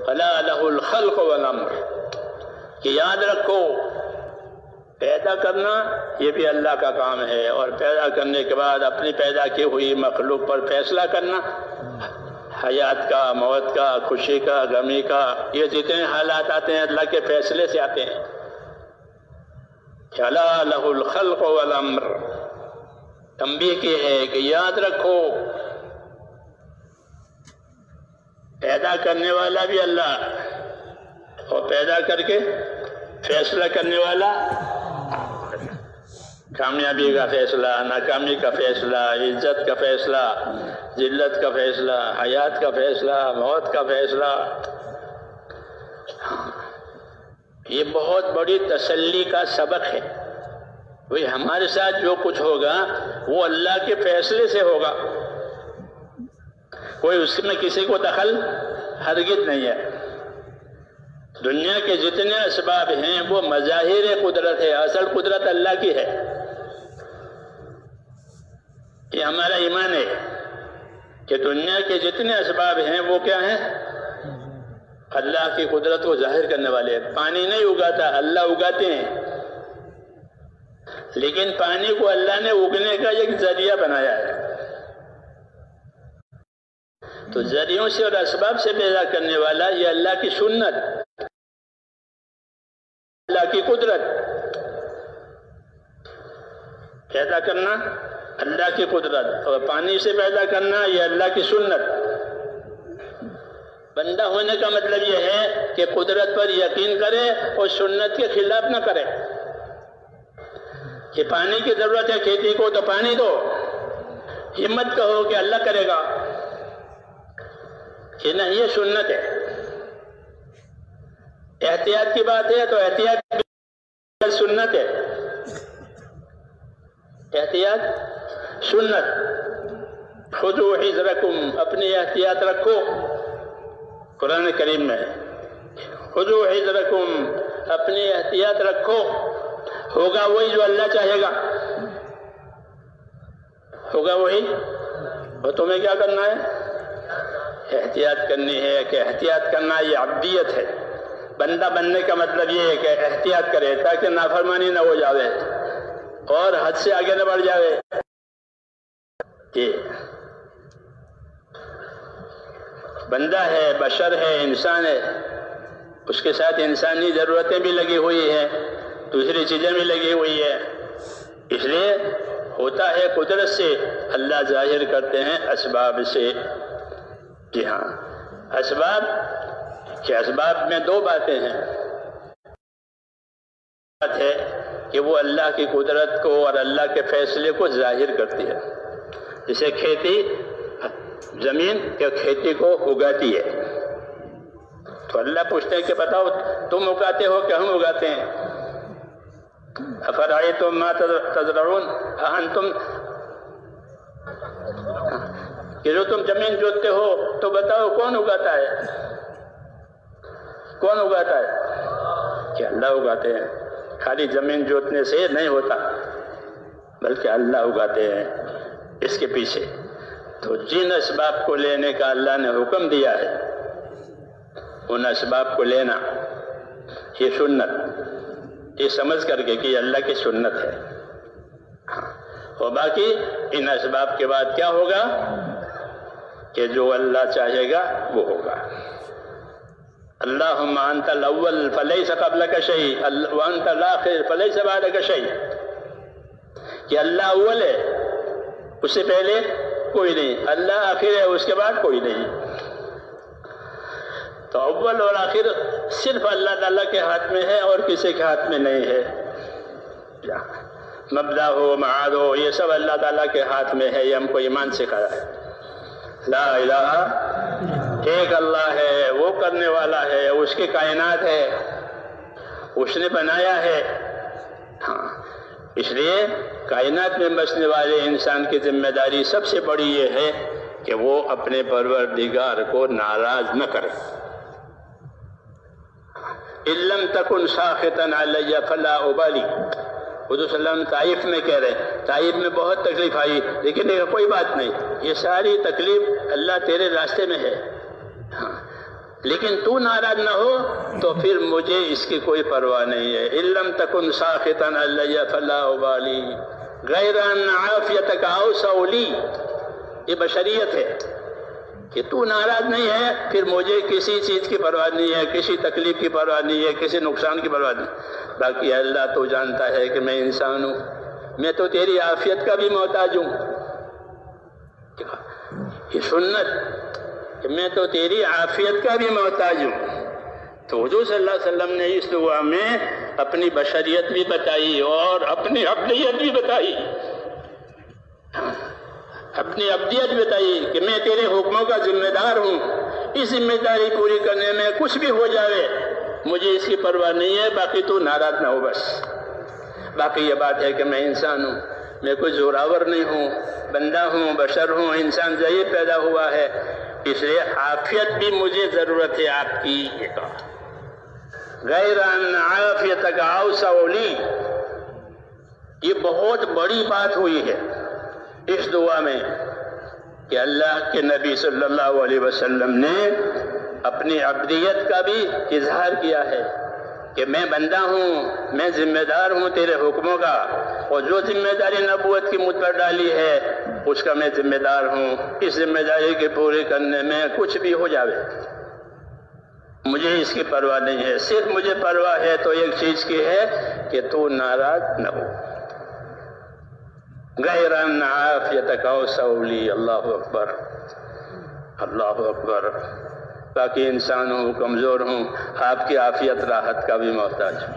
الا لہ الخلق والامر، کہ یاد رکھو پیدا کرنا یہ بھی اللہ کا کام ہے، اور پیدا کرنے کے بعد اپنی پیدا کی ہوئی مخلوق پر فیصلہ کرنا، حیات کا، موت کا، خوشی کا، غمی کا، یہ جتنے حالات آتے ہیں اللہ کے فیصلے سے آتے ہیں۔ الا لہ الخلق والامر، تنبیہ کی ہے کہ یاد رکھو پیدا کرنے والا بھی اللہ، اور پیدا کر کے فیصلہ کرنے والا، کامیابی کا فیصلہ، ناکامی کا فیصلہ، عزت کا فیصلہ، ذلت کا فیصلہ، حیات کا فیصلہ، موت کا فیصلہ۔ یہ بہت بڑی تسلی کا سبق ہے۔ وہی ہمارے ساتھ جو کچھ ہوگا وہ اللہ کے فیصلے سے ہوگا، کوئی اس میں کسی کو دخل ہرگز نہیں ہے۔ دنیا کے جتنے اسباب ہیں وہ مظاہر قدرت ہے، اصل قدرت اللہ کی ہے۔ یہ ہمارا ایمان ہے کہ دنیا کے جتنے اسباب ہیں وہ کیا ہیں؟ اللہ کی قدرت کو ظاہر کرنے والے ہیں۔ پانی نہیں اگاتا، اللہ اگاتے ہیں، لیکن پانی کو اللہ نے اگنے کا ایک ذریعہ بنایا ہے۔ تو ذریعوں سے اور اسباب سے پیدا کرنے والا یہ اللہ کی سنت، اللہ کی قدرت۔ پیدا کرنا اللہ کی قدرت، اور پانی سے پیدا کرنا یہ اللہ کی سنت۔ بندہ ہونے کا مطلب یہ ہے کہ قدرت پر یقین کرے اور سنت کے خلاف نہ کرے۔ کہ پانی کی ضرورت ہے کھیتی کو تو پانی دو، ہمت کہو کہ اللہ کرے گا، کہ نہیں یہ سنت ہے۔ احتیاط کی بات ہے تو احتیاط سنت ہے، احتیاط سنت۔ خذوا حذرکم، اپنی احتیاط رکھو۔ قرآن کریم میں خذوا حذرکم، اپنی احتیاط رکھو۔ ہوگا وہی جو اللہ چاہے گا، ہوگا وہی، اور تمہیں کیا کرنا ہے؟ احتیاط کرنی ہے۔ کہ احتیاط کرنا یہ عبدیت ہے۔ بندہ بننے کا مطلب یہ ہے کہ احتیاط کرے تاکہ نافرمانی نہ ہو جاوے اور حد سے آگے نہ بڑھ جاوے۔ کہ بندہ ہے، بشر ہے، انسان ہے، اس کے ساتھ انسانی ضرورتیں بھی لگی ہوئی ہیں، دوسری چیزیں بھی لگی ہوئی ہے۔ اس لیے ہوتا ہے قدرت سے، اللہ ظاہر کرتے ہیں اسباب سے۔ جی ہاں، اسباب کہ اسباب میں دو باتیں ہیں۔ بات ہے کہ وہ اللہ کی قدرت کو اور اللہ کے فیصلے کو ظاہر کرتی ہے۔ جیسے کھیتی، زمین کہ کھیتی کو اگاتی ہے، تو اللہ پوچھتے ہیں کہ بتاؤ تم اگاتے ہو کہ ہم اگاتے ہیں؟ افرأیتم ما تزرعون اانتم، کہ جو تم زمین جوتتے ہو تو بتاؤ کون اگاتا ہے؟ کون اگاتا ہے؟ کہ اللہ اگاتے ہیں۔ خالی زمین جوتنے سے نہیں ہوتا، بلکہ اللہ اگاتے ہیں اس کے پیچھے۔ تو جن اسباب کو لینے کا اللہ نے حکم دیا ہے ان اسباب کو لینا، یہ سنت، یہ سمجھ کر کے کہ یہ اللہ کی سنت ہے۔ اور باقی ان اسباب کے بعد کیا ہوگا؟ کہ جو اللہ چاہے گا وہ ہوگا۔ اللہم انت الاول فلیس قبلک شیء وانت الاخر فلیس بعدک شیء، کہ اللہ اول ہے، اس سے پہلے کوئی نہیں، اللہ آخر ہے، اس کے بعد کوئی نہیں۔ تو اول اور آخر صرف اللہ تعالیٰ کے ہاتھ میں ہے اور کسی کے ہاتھ میں نہیں ہے۔ مبدا ہو، معاد ہو، یہ سب اللہ تعالیٰ کے ہاتھ میں ہے۔ یہ ہم کو ایمان سکھایا ہے۔ لا الہ، ایک اللہ ہے، وہ کرنے والا ہے، اس کی کائنات ہے، اس نے بنایا ہے۔ ہاں، اس لیے کائنات میں بسنے والے انسان کی ذمہ داری سب سے بڑی یہ ہے کہ وہ اپنے پروردگار کو ناراض نہ کرے۔ إِن لَمْ تَكُنْ سَاخِطًا عَلَيَّ فَلَا أُبَالِي، حضور صلی اللہ علیہ وسلم طائف میں کہہ رہے، طائف میں بہت تکلیف آئی، لیکن کوئی بات نہیں، یہ ساری تکلیف اللہ تیرے راستے میں ہے۔ ہاں، لیکن تو ناراض نہ ہو تو پھر مجھے اس کی کوئی پرواہ نہیں ہے. ان لم تکن ساخطا علی فلا ابالی غیر ان عافیتک اوسع لی. یہ بشریت ہے کہ تو ناراض نہیں ہے پھر مجھے کسی چیز کی پرواہ نہیں ہے، کسی تکلیف کی پرواہ نہیں ہے، کسی نقصان کی پرواہ نہیں. باقی اللہ تو جانتا ہے کہ میں انسان ہوں، میں تو تیری عافیت کا بھی محتاج ہوں. یہ سنت کہ میں تو تیری عافیت کا بھی محتاج ہوں. تو حضور صلی اللہ علیہ وسلم نے اس دعا میں اپنی بشریت بھی بتائی اور اپنی عبدیت بھی بتائی، اپنی عبدیت بتائی کہ میں تیرے حکموں کا ذمہ دار ہوں. اس ذمہ داری پوری کرنے میں کچھ بھی ہو جائے مجھے اس کی پرواہ نہیں ہے، باقی تو ناراض نہ ہو بس. باقی یہ بات ہے کہ میں انسان ہوں، میں کوئی زوراور نہیں ہوں، بندہ ہوں، بشر ہوں، انسان ضعیف پیدا ہوا ہے، اس لیے عافیت بھی مجھے ضرورت ہے آپ کی. یہ کہا غیر ان عافیتک اوسع لی. یہ بہت بڑی بات ہوئی ہے اس دعا میں کہ اللہ کے نبی صلی اللہ علیہ وسلم نے اپنی عبدیت کا بھی اظہار کیا ہے کہ میں بندہ ہوں، میں ذمہ دار ہوں تیرے حکموں کا، اور جو ذمہ داری نبوت کی مجھ پر ڈالی ہے اس کا میں ذمہ دار ہوں. اس ذمہ داری کے پورے کرنے میں کچھ بھی ہو جاوے مجھے اس کی پرواہ نہیں ہے. صرف مجھے پرواہ ہے تو ایک چیز کی ہے کہ تو ناراض نہ ہو. غیر ان عافیتک اوسع لی. اللہ اکبر، اللہ اکبر. باقی انسان ہوں، کمزور ہوں، آپ کی عافیت راحت کا بھی محتاج ہوں.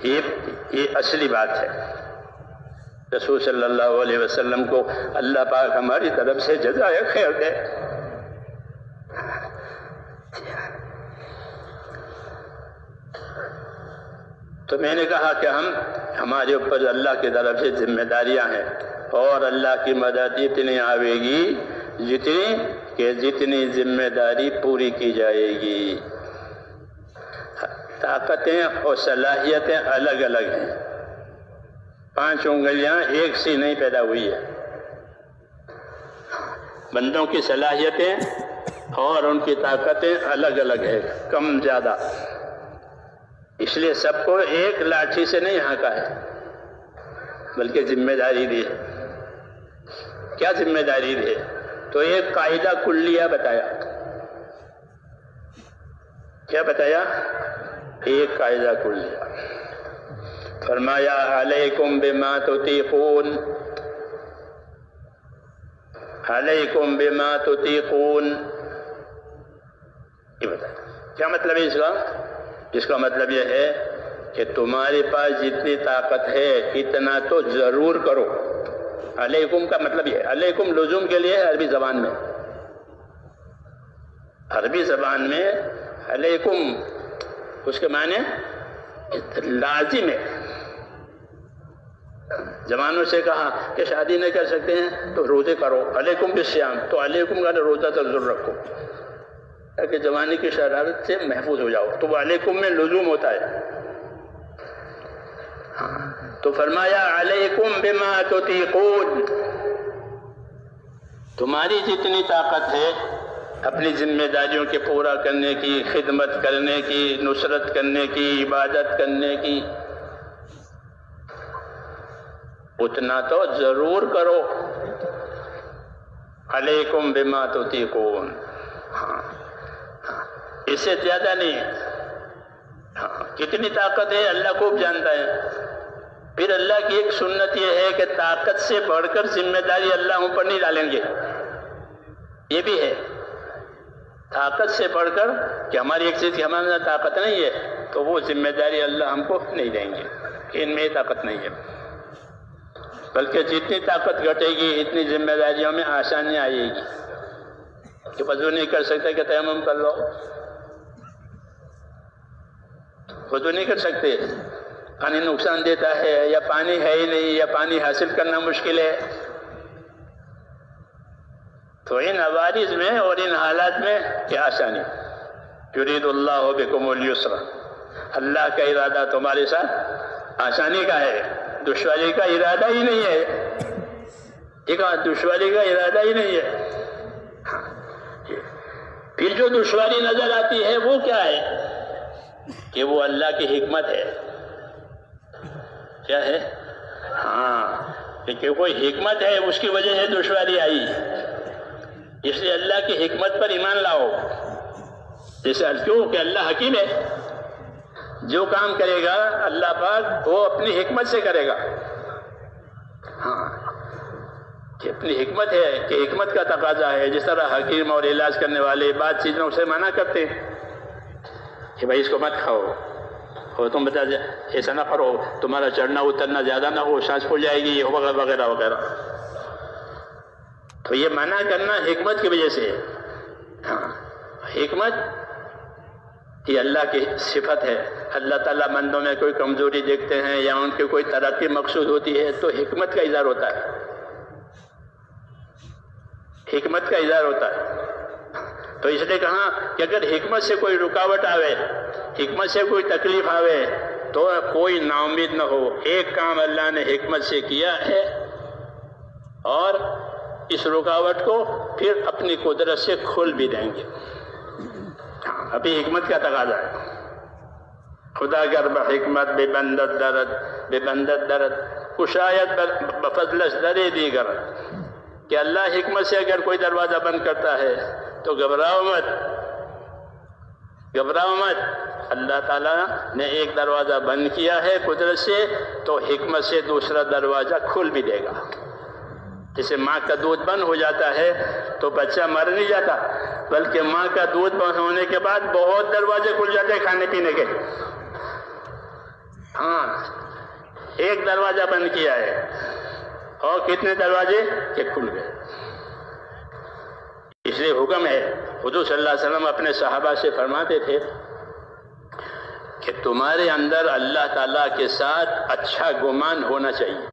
یہ اصلی بات ہے. رسول صلی اللہ علیہ وسلم کو اللہ پاک ہماری طرف سے جزائے خیر دے. تو میں نے کہا کہ ہمارے اوپر اللہ کی طرف سے ذمہ داریاں ہیں، اور اللہ کی مدد اتنی آئے گی جتنی ذمہ داری پوری کی جائے گی. طاقتیں اور صلاحیتیں الگ الگ ہیں، 5 انگلیاں ایک سی نہیں پیدا ہوئی ہے. بندوں کی صلاحیتیں اور ان کی طاقتیں الگ الگ ہیں، کم زیادہ. اس لیے سب کو ایک لاٹھی سے نہیں ہانکا ہے، بلکہ ذمہ داری دی ہے. کیا ذمہ داری دی؟ تو ایک قاعدہ کلیہ بتایا. کیا بتایا؟ ایک قاعدہ کلیہ. فرمایا علیکم بما تطیقون، علیکم بما تطیقون. یہ بتایا کیا مطلب ہے اس کا؟ اس کا مطلب یہ ہے کہ تمہارے پاس جتنی طاقت ہے اتنا تو ضرور کرو. علیکم کا مطلب یہ ہے، علیکم لزوم کے لیے عربی زبان میں. عربی زبان میں علیکم اس کے معنی لازم ہے. زمانوں سے کہا کہ شادی نہیں کر سکتے ہیں تو روزے کرو، علیکم بالصیام، تو علیکم کا روزہ تو ضرور رکھو تاکہ زمانے کی شرارت سے محفوظ ہو جاؤ. تو وہ علیکم میں لزوم ہوتا ہے. تو فرمایا علیکم بما تطیقون، تمہاری جتنی طاقت ہے اپنی ذمہ داریوں کے پورا کرنے کی، خدمت کرنے کی، نصرت کرنے کی، عبادت کرنے کی، اتنا تو ضرور کرو. علیکم بما تطیقون، اس سے زیادہ نہیں. کتنی طاقت ہے اللہ خوب جانتا ہے. پھر اللہ کی ایک سنت یہ ہے کہ طاقت سے بڑھ کر ذمہ داری اللہ ہم پر نہیں ڈالیں گے. یہ بھی ہے طاقت سے بڑھ کر کہ ہماری ایک چیز کی ہمارے طاقت نہیں ہے تو وہ ذمہ داری اللہ ہم کو نہیں دیں گے کہ ان میں طاقت نہیں ہے. بلکہ جتنی طاقت گھٹے گی اتنی ذمہ داریوں میں آسانیاں آئے گی. کہ وضو نہیں کر سکتے کہ تیمم کر لو، وضو نہیں کر سکتے، پانی نقصان دیتا ہے، یا پانی ہے ہی نہیں، یا پانی حاصل کرنا مشکل ہے، تو ان عوارض میں اور ان حالات میں کیا آسانی. یرید اللہ بکم اليسر، اللہ کا ارادہ تمہارے ساتھ آسانی کا ہے، دشواری کا ارادہ ہی نہیں ہے. ٹھیک ہے، دشواری کا ارادہ ہی نہیں ہے. پھر جو دشواری نظر آتی ہے وہ کیا ہے کہ وہ اللہ کی حکمت ہے. کیا ہے؟ ہاں، کہ کوئی حکمت ہے، اس کی وجہ سے دشواری آئی، اس لیے اللہ کی حکمت پر ایمان لاؤ. جیسے کیوں کہ اللہ حکیم ہے، جو کام کرے گا اللہ پاک وہ اپنی حکمت سے کرے گا. ہاں، کہ اپنی حکمت ہے، کہ حکمت کا تقاضا ہے. جس طرح حکیم اور علاج کرنے والے بعض چیزوں سے منع کرتے ہیں کہ بھائی اس کو مت کھاؤ، اور تم بتا ایسا نہ کرو، تمہارا چڑھنا اترنا زیادہ نہ ہو، سانس پھول جائے گی، وغیرہ وغیرہ. تو یہ منع کرنا حکمت کی وجہ سے. ہاں، حکمت یہ اللہ کی صفت ہے. اللہ تعالیٰ بندوں میں کوئی کمزوری دیکھتے ہیں یا ان کی کوئی ترقی مقصود ہوتی ہے تو حکمت کا اظہار ہوتا ہے، حکمت کا اظہار ہوتا ہے. تو اس لیے کہا کہ اگر حکمت سے کوئی رکاوٹ آوے، حکمت سے کوئی تکلیف آوے تو کوئی نا امید نہ ہو. ایک کام اللہ نے حکمت سے کیا ہے اور اس رکاوٹ کو پھر اپنی قدرت سے کھول بھی دیں گے. ہاں، ابھی حکمت کا تقاضا ہے. خدا گر بحکمت بے بندت درد کشایت بفضلش درے دیگر. کہ اللہ حکمت سے اگر کوئی دروازہ بند کرتا ہے تو گھبراؤ مت. اللہ تعالیٰ نے ایک دروازہ بند کیا ہے قدرت سے تو حکمت سے دوسرا دروازہ کھل بھی دے گا. جیسے ماں کا دودھ بند ہو جاتا ہے تو بچہ مر نہیں جاتا، بلکہ ماں کا دودھ بند ہونے کے بعد بہت دروازے کھل جاتے ہیں کھانے پینے کے. ہاں، ایک دروازہ بند کیا ہے اور کتنے دروازے کہ کھل گئے. اس لیے حکم ہے، حضور صلی اللہ علیہ وسلم اپنے صحابہ سے فرماتے تھے کہ تمہارے اندر اللہ تعالیٰ کے ساتھ اچھا گمان ہونا چاہیے.